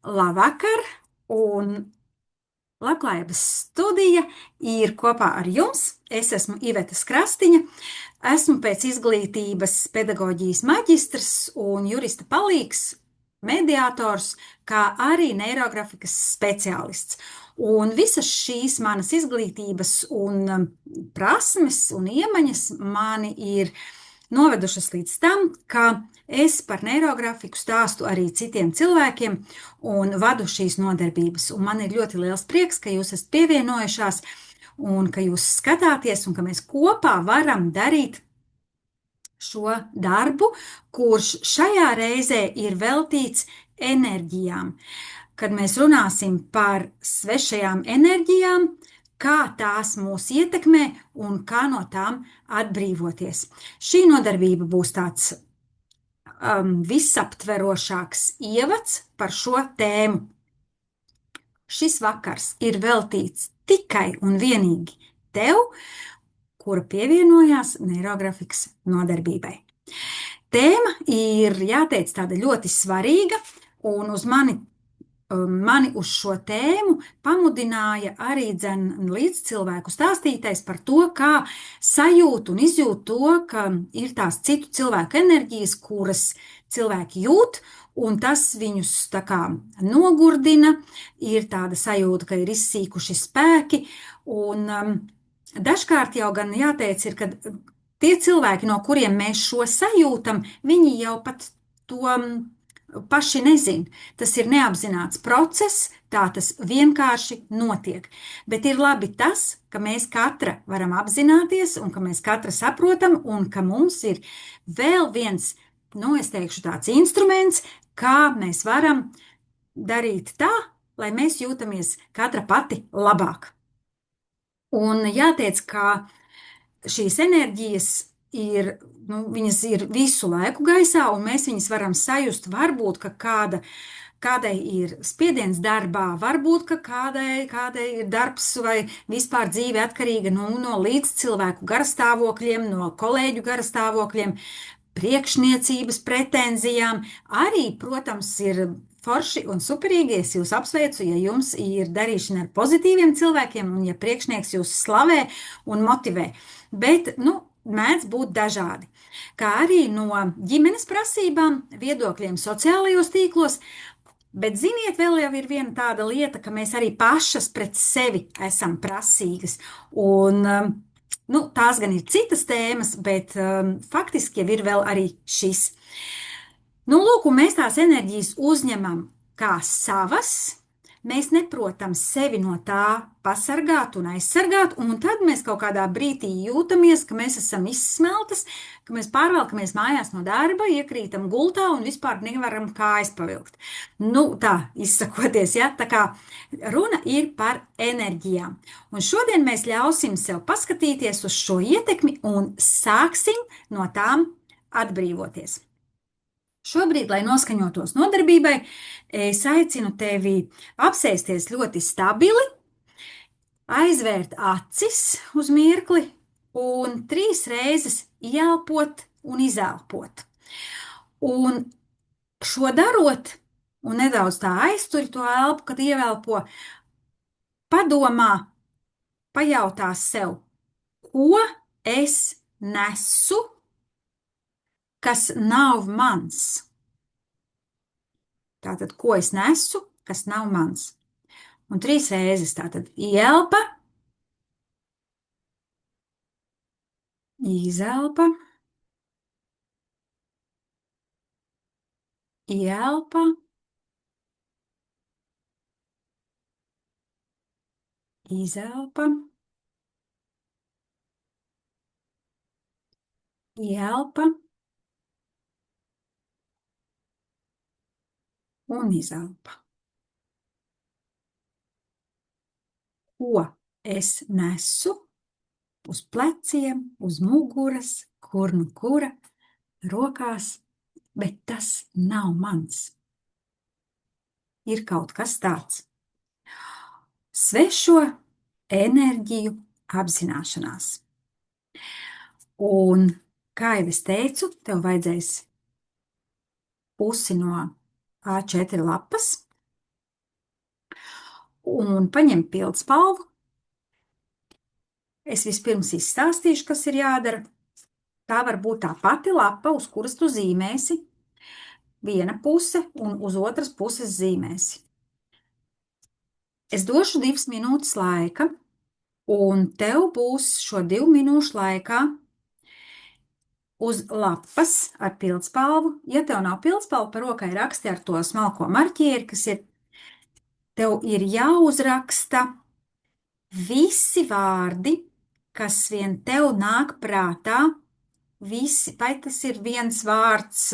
Labvakar, un Labklājības studija ir kopā ar jums. Es esmu Iveta Krastiņa. Esmu pēc izglītības pedagoģijas maģistrs un jurista palīgs, mediātors, kā arī neirografikas speciālists. Un visas šīs manas izglītības un prasmes un iemaņas mani ir novedušas līdz tam, ka es par neirografiku stāstu arī citiem cilvēkiem un vadu šīs nodarbības. Un man ir ļoti liels prieks, ka jūs esat pievienojušās un ka jūs skatāties un ka mēs kopā varam darīt šo darbu, kurš šajā reizē ir veltīts enerģijām. Kad mēs runāsim par svešajām enerģijām, kā tās mūs ietekmē un kā no tām atbrīvoties. Šī nodarbība būs tāds visaptverošāks ievads par šo tēmu. Šis vakars ir veltīts tikai un vienīgi tev, kura pievienojās neirografikas nodarbībai. Tēma ir, jāteic, tāda ļoti svarīga, un uz mani uz šo tēmu pamudināja arī līdzcilvēku stāstītais par to, kā sajūt un izjūt to, ka ir tās citu cilvēku enerģijas, kuras cilvēki jūt, un tas viņus tā kā nogurdina, ir tāda sajūta, ka ir izsīkuši spēki, un dažkārt jau gan jāteic ir, ka tie cilvēki, no kuriem mēs šo sajūtam, viņi jau pat to paši nezin. Tas ir neapzināts process, tā tas vienkārši notiek. Bet ir labi tas, ka mēs katra varam apzināties un ka mēs katra saprotam un ka mums ir vēl viens, es teikšu tāds instruments, kā mēs varam darīt tā, lai mēs jūtamies katra pati labāk. Un jāteic, ka šīs enerģijas viņas ir visu laiku gaisā, un mēs viņas varam sajust. Varbūt, ka kādai ir spiediens darbā, varbūt, ka kādai ir darbs vai vispār dzīve atkarīga no līdzcilvēku garastāvokļiem, no kolēģu garastāvokļiem, priekšniecības pretenzijām. Arī, protams, ir forši un superīgi. Es jūs apsveicu, ja jums ir darīšana ar pozitīviem cilvēkiem un ja priekšnieks jūs slavē un motivē. Bet, mēdz būt dažādi. Kā arī no ģimenes prasībām, viedokļiem sociālajos tīklos, bet ziniet, vēl jau ir viena tāda lieta, ka mēs arī pašas pret sevi esam prasīgas. Un, tās gan ir citas tēmas, bet faktiski jau ir vēl arī šis. Lūk, un mēs tās enerģijas uzņemam kā savas. Mēs neprotam sevi no tā pasargāt un aizsargāt, un tad mēs kaut kādā brīdī jūtamies, ka mēs esam izsmeltas, ka mēs pārvelkamies mājās no darba, iekrītam gultā un vispār nevaram kājas pavilkt. Tā izsakoties, ja, tā kā runa ir par enerģijām. Un šodien mēs ļausim sev paskatīties uz šo ietekmi un sāksim no tām atbrīvoties. Šobrīd, lai noskaņotos nodarbībai, es aicinu tevi apsēsties ļoti stabili, aizvērt acis uz mirkli un 3 reizes ieelpot un izelpot. Un šo darot, un nedaudz tā aizturi to elpu, kad ieelpo, padomā, pajautā sev, ko es nesu, kas nav mans. Tātad, ko es nesu, kas nav mans. Un 3 reizes tātad ielpa, izelpa, ielpa, izelpa, ielpa un izelpa. Ko es nesu uz pleciem, uz muguras, kur kura, rokās, bet tas nav mans. Ir kaut kas tāds. Svešo enerģiju apzināšanās. Un, kā jau es teicu, tev vajadzēs pusi no A4 lapas, un paņem pildspalvu. Es vispirms izstāstīšu, kas ir jādara. Tā var būt tā pati lapa, uz kuras tu zīmēsi viena puse, un uz otras puses zīmēsi. Es došu 2 minūtes laika, un tev būs šo 2 minūšu laikā uz lapas ar pildspalvu. Ja tev nav pildspalva, par rokai raksti ar to smalko marķieri, kas ir, tev ir jāuzraksta visi vārdi, kas vien tev nāk prātā. Visi, vai tas ir viens vārds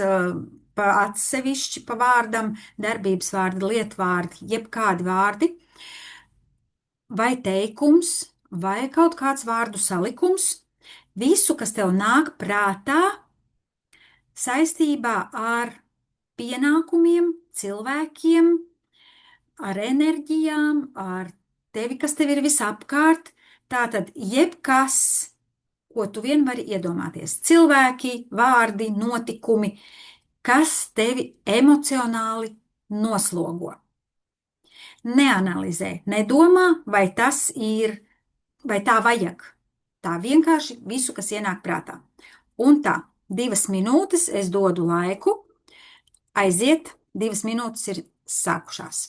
pa atsevišķi pa vārdam, darbības vārdi, lietvārdi, jebkādi vārdi, vai teikums, vai kaut kāds vārdu salikums, visu, kas tev nāk prātā saistībā ar pienākumiem, cilvēkiem, ar enerģijām, ar tevi, kas tev ir visapkārt. Tātad jebkas, ko tu vien vari iedomāties. Cilvēki, vārdi, notikumi, kas tevi emocionāli noslogo. Neanalizē, nedomā, vai tas ir, vai tā vajag. Tā vienkārši visu, kas ienāk prātā. Un tā, 2 minūtes es dodu laiku, aiziet, 2 minūtes ir sākušās.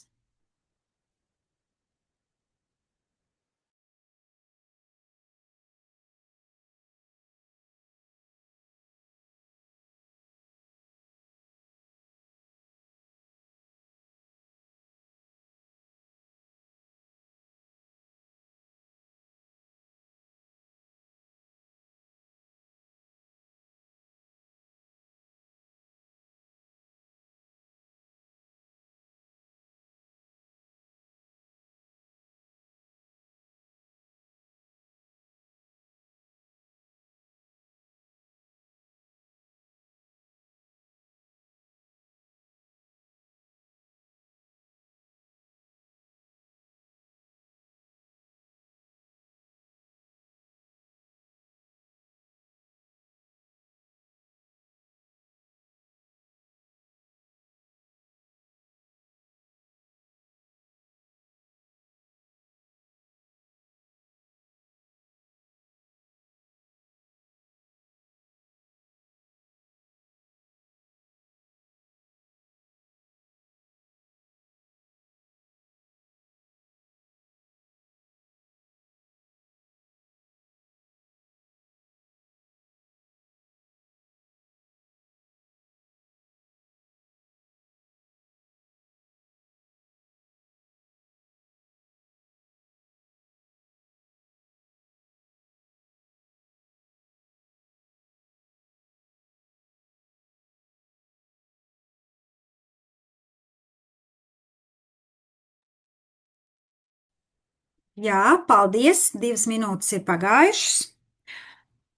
Jā, paldies, 2 minūtes ir pagājušas.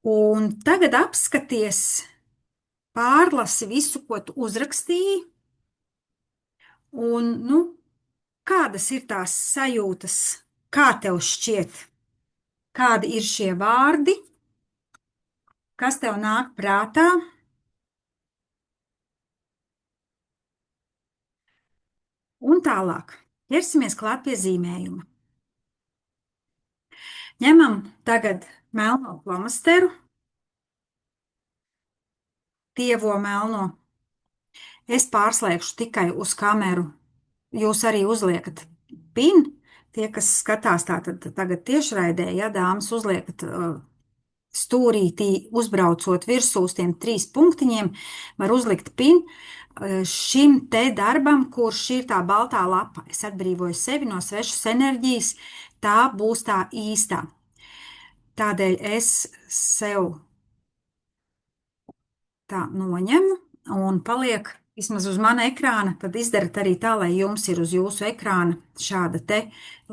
Un tagad apskaties, pārlasi visu, ko tu uzrakstīji. Un, nu, kādas ir tās sajūtas, kā tev šķiet, kādi ir šie vārdi, kas tev nāk prātā? Un tālāk, ķersimies klāt pie zīmējuma. Ņemam tagad melno flomasteru, tievo melno. Es pārslēgšu tikai uz kameru. Jūs arī uzliekat pin. Tie, kas skatās tātad tagad tiešraidē, ja dāmas uzliekat stūrītī, uzbraucot virsū uz tiem 3 punktiņiem, var uzlikt pin šim te darbam, kurš ir tā baltā lapa. Es atbrīvoju sevi no svešas enerģijas, tā būs tā īstā. Tādēļ es sev tā noņemu un paliek vismaz uz mana ekrāna, tad izdarat arī tā, lai jums ir uz jūsu ekrāna šāda te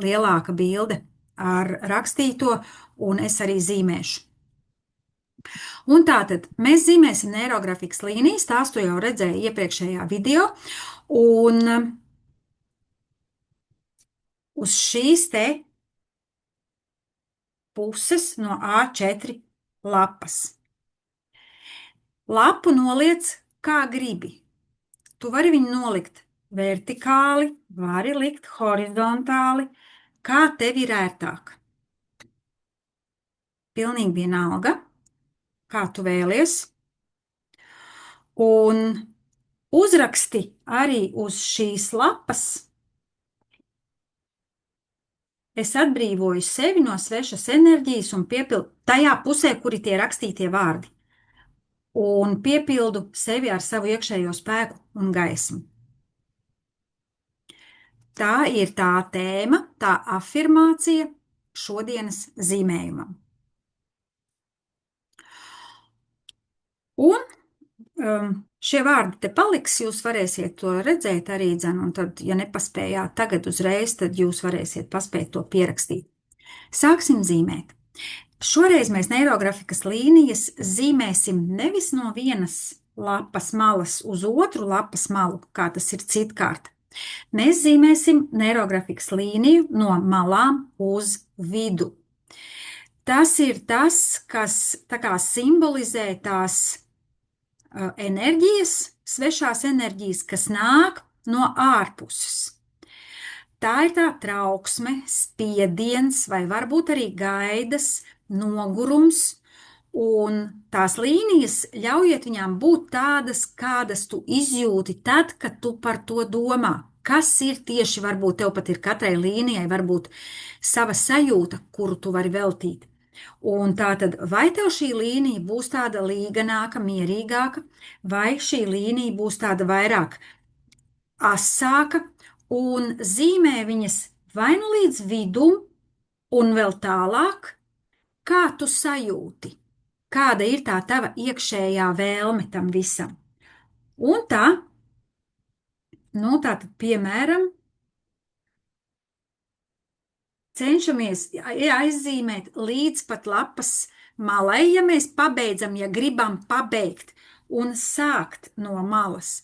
lielāka bilde ar rakstīto, un es arī zīmēšu. Un tātad mēs zīmēsim neirografikas līnijas, tās tu jau redzēji iepriekšējā video, un uz šīs te puses no A4 lapas. Lapu noliec kā gribi. Tu vari viņu nolikt vertikāli, vari likt horizontāli, kā tev ir ērtāk. Pilnīgi vienalga, kā tu vēlies. Un uzraksti arī uz šīs lapas. Es atbrīvoju sevi no svešas enerģijas un piepildu tajā pusē, kur ir tie rakstītie vārdi. Un piepildu sevi ar savu iekšējo spēku un gaismu. Tā ir tā tēma, tā afirmācija šodienas zīmējumam. Un šie vārdi te paliks, jūs varēsiet to redzēt arī dzen, un tad, ja nepaspējāt tagad uzreiz, tad jūs varēsiet paspēt to pierakstīt. Sāksim zīmēt. Šoreiz mēs neirografikas līnijas zīmēsim nevis no vienas lapas malas uz otru lapas malu, kā tas ir citkārt. Mēs zīmēsim neirografikas līniju no malām uz vidu. Tas ir tas, kas tā kā simbolizē tās enerģijas, svešās enerģijas, kas nāk no ārpuses. Tā ir tā trauksme, spiediens, vai varbūt arī gaidas, nogurums, un tās līnijas ļaujiet viņām būt tādas, kādas tu izjūti tad, kad tu par to domā. Kas ir tieši, varbūt tev pat ir katrai līnijai, varbūt sava sajūta, kuru tu vari veltīt. Un tā tad, vai tev šī līnija būs tāda līganāka, mierīgāka, vai šī līnija būs tāda vairāk asāka, un zīmē viņas vai nu līdz vidum, un vēl tālāk, kā tu sajūti, kāda ir tā tava iekšējā vēlme tam visam. Un tā, nu tā tad, piemēram, cenšamies aizzīmēt līdz pat lapas malai, ja mēs pabeidzam, ja gribam pabeigt un sākt no malas.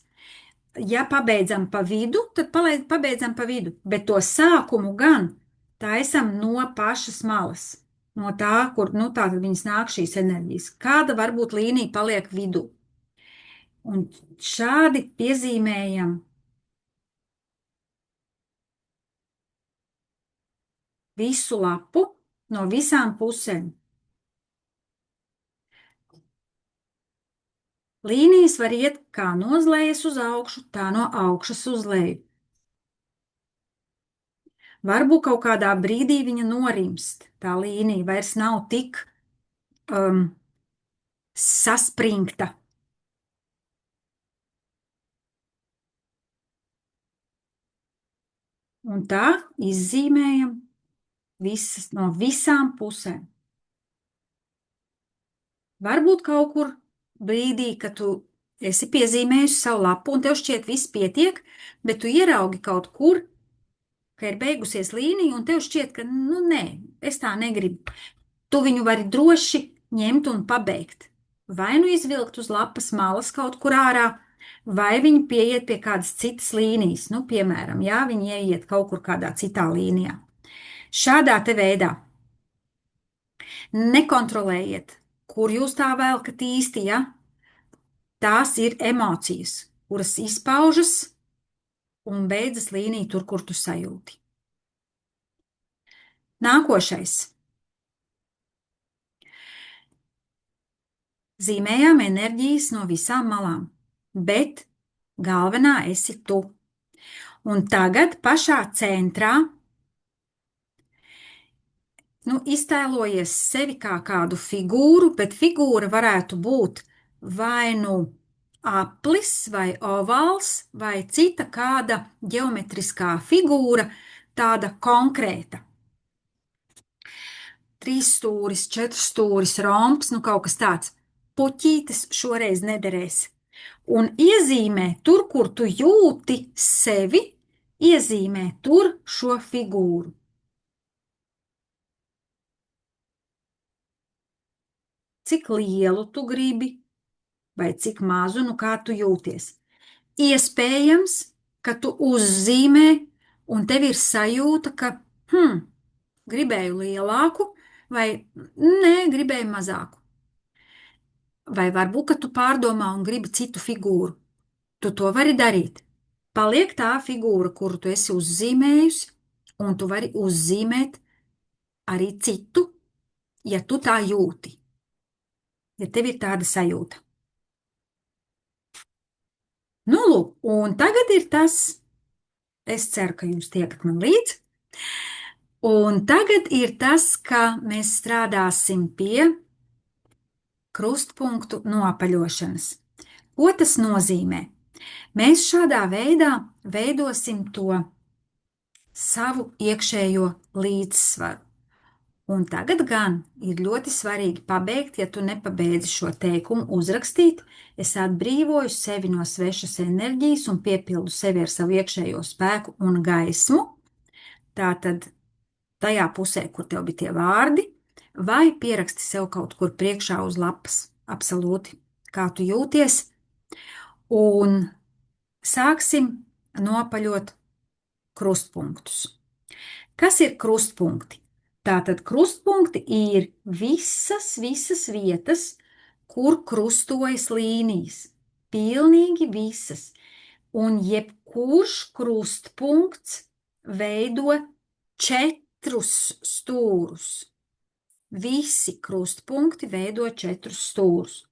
Ja pabeidzam pa vidu, tad pabeidzam pa vidu, bet to sākumu gan taisam no pašas malas, no tā, kur, nu tā tad viņas nāk šīs enerģijas. Kāda varbūt līnija paliek vidū. Un šādi piezīmējam visu lapu no visām pusēm. Līnijas var iet kā no lejas uz augšu, tā no augšas uz leju. Varbūt kaut kādā brīdī viņa norimst, tā līnija vairs nav tik saspringta. Un tā izzīmējam visas, no visām pusēm. Varbūt kaut kur brīdī, kad tu esi piezīmējusi savu lapu un tev šķiet viss pietiek, bet tu ieraugi kaut kur, ka ir beigusies līnija un tev šķiet, ka, nu nē, es tā negribu. Tu viņu vari droši ņemt un pabeigt. Vai nu izvilkt uz lapas malas kaut kur ārā, vai viņi pieiet pie kādas citas līnijas. Nu, piemēram, jā, viņi ieiet kaut kur kādā citā līnijā. Šādā te veidā nekontrolējiet, kur jūs tā velkat īsti, ja? Tās ir emocijas, kuras izpaužas un beidzas līnija tur, kur tu sajūti. Nākošais. Zīmējām enerģijas no visām malām, bet galvenā esi tu. Un tagad pašā centrā, nu, iztēlojies sevi kā kādu figūru, bet figūra varētu būt vai nu aplis, vai ovāls, vai cita kāda ģeometriskā figūra, tāda konkrēta. 3 stūris, 4 stūris, romps, nu kaut kas tāds. Puķītes šoreiz nederēs. Un iezīmē tur, kur tu jūti sevi, iezīmē tur šo figūru. Cik lielu tu gribi, vai cik mazu, nu kā tu jūties. Iespējams, ka tu uzzīmē, un tev ir sajūta, ka, gribēju lielāku, vai nē, gribēju mazāku. Vai varbūt, ka tu pārdomā un gribi citu figūru. Tu to vari darīt. paliek tā figūra, kuru tu esi uzzīmējusi, un tu vari uzzīmēt arī citu, ja tu tā jūti, ja tev ir tāda sajūta. Nu, lūk, un tagad ir tas, es ceru, ka jūs tiekat man līdzi, un tagad ir tas, ka mēs strādāsim pie krustpunktu noapaļošanas. Ko tas nozīmē? Mēs šādā veidā veidosim to savu iekšējo līdzsvaru. Un tagad gan ir ļoti svarīgi pabeigt, ja tu nepabeidzi šo teikumu, uzrakstīt. Es atbrīvoju sevi no svešas enerģijas un piepildu sevi ar savu iekšējo spēku un gaismu. Tātad tajā pusē, kur tev bija tie vārdi, vai pieraksti sev kaut kur priekšā uz lapas, absolūti, kā tu jūties, un sāksim nopaļot krustpunktus. Kas ir krustpunkti? Tātad krustpunkti ir visas vietas, kur krustojas līnijas. Pilnīgi visas. Un jebkurš krustpunkts veido 4 stūrus. Visi krustpunkti veido 4 stūrus.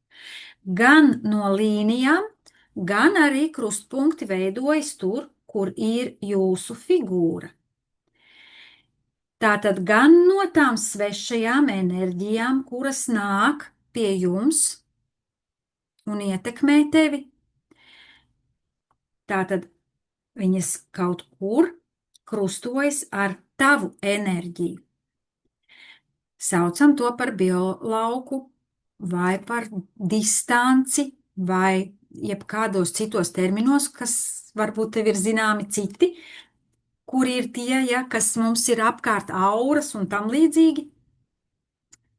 Gan no līnijām, gan arī krustpunkti veidojas tur, kur ir jūsu figūra. Tātad gan no tām svešajām enerģijām, kuras nāk pie jums un ietekmē tevi, tātad viņas kaut kur krustojas ar tavu enerģiju. Saucam to par biolauku vai par distanci vai jebkādos citos terminos, kas varbūt tev ir zināmi citi, kur ir tie, ja, kas mums ir apkārt auras un tam līdzīgi,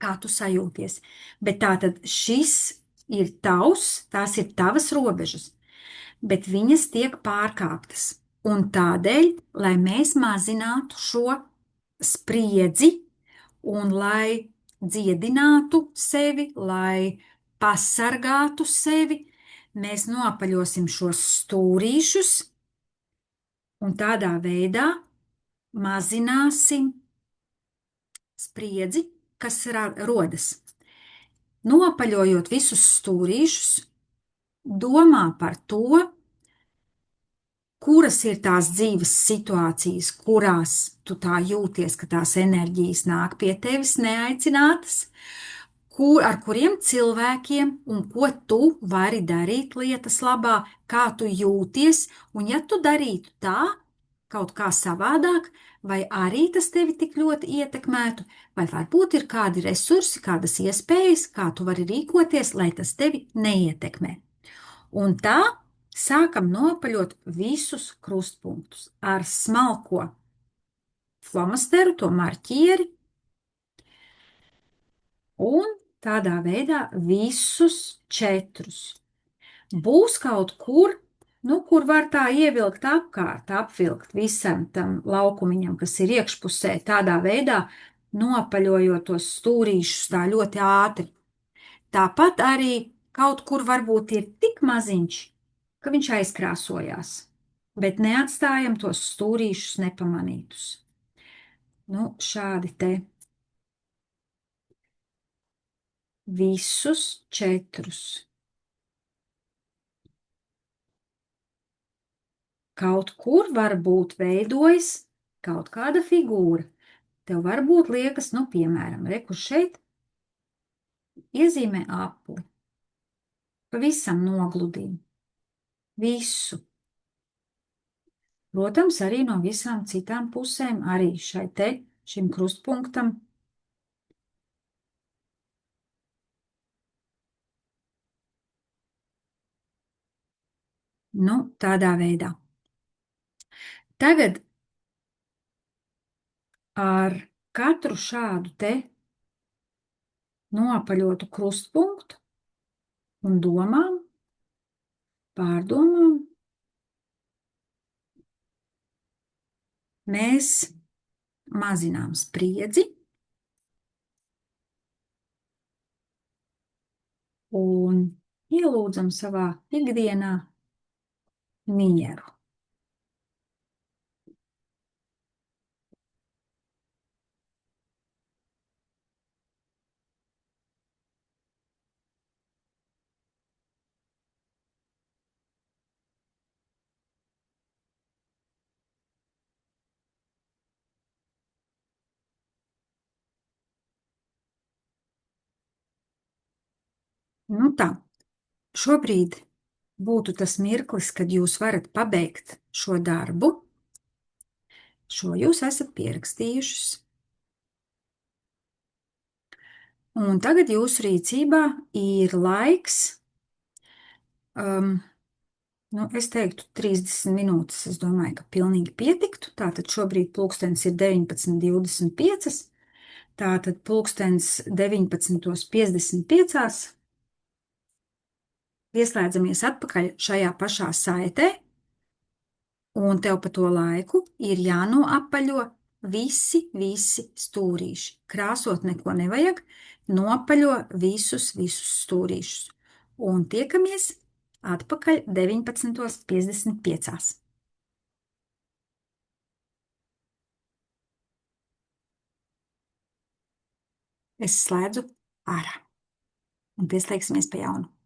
kā tu sajūties. Bet tātad šis ir tās ir tavas robežas, bet viņas tiek pārkāptas. Un tādēļ, lai mēs mazinātu šo spriedzi un lai dziedinātu sevi, lai pasargātu sevi, mēs noapaļosim šos stūrīšus un tādā veidā mazināsim spriedzi, kas rodas. Nopaļojot visus stūrīšus, domā par to, kuras ir tās dzīves situācijas, kurās tu tā jūties, ka tās enerģijas nāk pie tevis neaicinātas, ar kuriem cilvēkiem un ko tu vari darīt lietas labā, kā tu jūties, un ja tu darītu tā, kaut kā savādāk, vai arī tas tevi tik ļoti ietekmētu, vai varbūt ir kādi resursi, kādas iespējas, kā tu vari rīkoties, lai tas tevi neietekmē. Un tā sākam nopaļot visus krustpunktus ar smalko flomasteru, to marķieri, un tādā veidā visus 4. Būs kaut kur, kur var tā ievilkt apkārt, apvilkt visam tam laukumiņam, kas ir iekšpusē, tādā veidā nopaļojot tos stūrīšus tā ļoti ātri. Tāpat arī kaut kur varbūt ir tik maziņš, ka viņš aizkrāsojās, bet neatstājam tos stūrīšus nepamanītus. Šādi te visus 4. Kaut kur varbūt veidojas kaut kāda figūra. Tev varbūt liekas, piemēram, kur šeit iezīmē apli. Pavisam nogludina. Visu. Protams, arī no visām citām pusēm, arī šim krustpunktam. Tādā veidā. Tagad ar katru šādu te noapaļotu krustpunktu un domām, pārdomām, mēs mazinām spriedzi un ielūdzam savā ikdienā mieru. Nu tā, šobrīd būtu tas mirklis, kad jūs varat pabeigt šo darbu. Šo jūs esat pierakstījušas. Un tagad jūsu rīcībā ir laiks, es teiktu 30 minūtes. Es domāju, ka pilnīgi pietiktu. Tātad šobrīd pulkstenis ir 19:25. Tātad pulkstenis 19:55. Ieslēdzamies atpakaļ šajā pašā saitē, un tev pa to laiku ir jānoapaļo visi stūrīši. Krāsot neko nevajag, noapaļo visus stūrīšus. Un tiekamies atpakaļ 19:55. Es slēdzu ārā un pieslēgsimies pa jaunu.